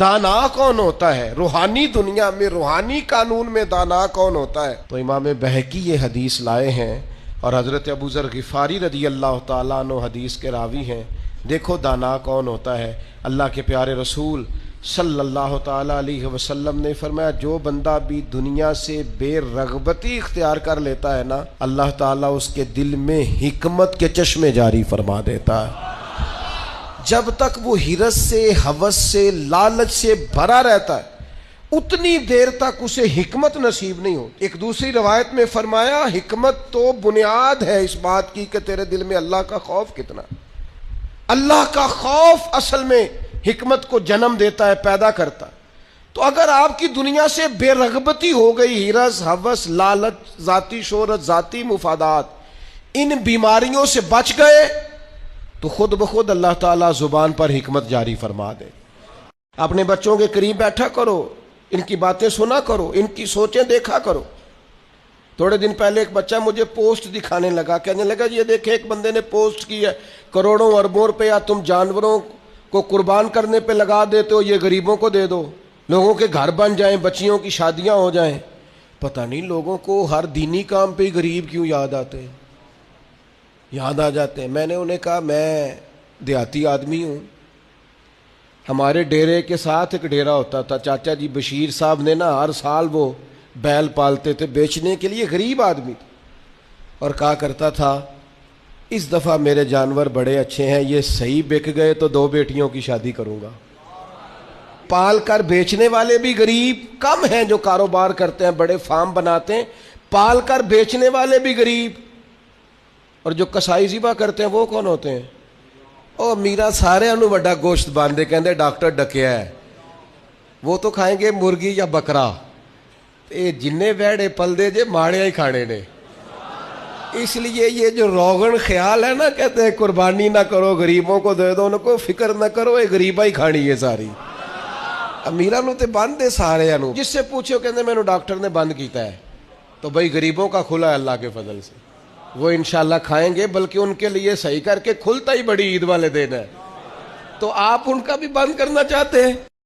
دانا کون ہوتا ہے؟ روحانی دنیا میں، روحانی قانون میں دانا کون ہوتا ہے؟ تو امام بہقی یہ حدیث لائے ہیں، اور حضرت ابو ذر غفاری رضی اللہ تعالیٰ عنہ حدیث کے راوی ہیں۔ دیکھو دانا کون ہوتا ہے۔ اللہ کے پیارے رسول صلی اللہ تعالیٰ علیہ وسلم نے فرمایا جو بندہ بھی دنیا سے بے رغبتی اختیار کر لیتا ہے نا، اللہ تعالیٰ اس کے دل میں حکمت کے چشمے جاری فرما دیتا ہے۔ جب تک وہ ہرس سے، ہوس سے، لالچ سے بھرا رہتا ہے اتنی دیر تک اسے حکمت نصیب نہیں ہوتی۔ ایک دوسری روایت میں فرمایا حکمت تو بنیاد ہے اس بات کی کہ تیرے دل میں اللہ کا خوف کتنا۔ اللہ کا خوف اصل میں حکمت کو جنم دیتا ہے، پیدا کرتا ہے۔ تو اگر آپ کی دنیا سے بے رغبتی ہو گئی، ہرس، ہوس، لالچ، ذاتی شہرت، ذاتی مفادات، ان بیماریوں سے بچ گئے تو خود بخود اللہ تعالیٰ زبان پر حکمت جاری فرما دے۔ اپنے بچوں کے قریب بیٹھا کرو، ان کی باتیں سنا کرو، ان کی سوچیں دیکھا کرو۔ تھوڑے دن پہلے ایک بچہ مجھے پوسٹ دکھانے لگا، کہنے لگا یہ دیکھیں ایک بندے نے پوسٹ کی ہے، کروڑوں اربوں روپیہ تم جانوروں کو قربان کرنے پہ لگا دیتے ہو، یہ غریبوں کو دے دو، لوگوں کے گھر بن جائیں، بچیوں کی شادیاں ہو جائیں۔ پتہ نہیں لوگوں کو ہر دینی کام پہ غریب کیوں یاد آتے ہیں، یاد آ جاتے ہیں۔ میں نے انہیں کہا میں دیہاتی آدمی ہوں، ہمارے ڈیرے کے ساتھ ایک ڈیرا ہوتا تھا، چاچا جی بشیر صاحب نے نا ہر سال وہ بیل پالتے تھے بیچنے کے لیے، غریب آدمی تھا، اور کہا کرتا تھا اس دفعہ میرے جانور بڑے اچھے ہیں، یہ صحیح بک گئے تو 2 بیٹیوں کی شادی کروں گا۔ پال کر بیچنے والے بھی غریب کم ہیں، جو کاروبار کرتے ہیں بڑے فارم بناتے ہیں، پال کر بیچنے والے بھی غریب، اور جو کسائی ذبح کرتے ہیں وہ کون ہوتے ہیں؟ او میرا سارے انو بڑا گوشت باندھے کہندے ڈاکٹر ڈکیا ہے، وہ تو کھائیں گے مرغی یا بکرا، اے جننے ویڑے پل دے جے ماڑے ہی کھانے نے۔ اس لیے یہ جو روغن خیال ہے نا، کہتے ہیں قربانی نہ کرو، غریبوں کو دے دو، ان کو فکر نہ کرو، یہ غریبہ ہی کھانی ہے ساری۔ امیرہ نو تے بند دے سارے انو، جس سے پوچھو کہندے میں نو ڈاکٹر نے بند کیتا ہے، تو بھائی غریبوں کا کھلا ہے اللہ کے فضل سے، وہ انشاءاللہ کھائیں گے، بلکہ ان کے لیے صحیح کر کے کھلتا ہی بڑی عید والے دن ہے، تو آپ ان کا بھی بند کرنا چاہتے ہیں؟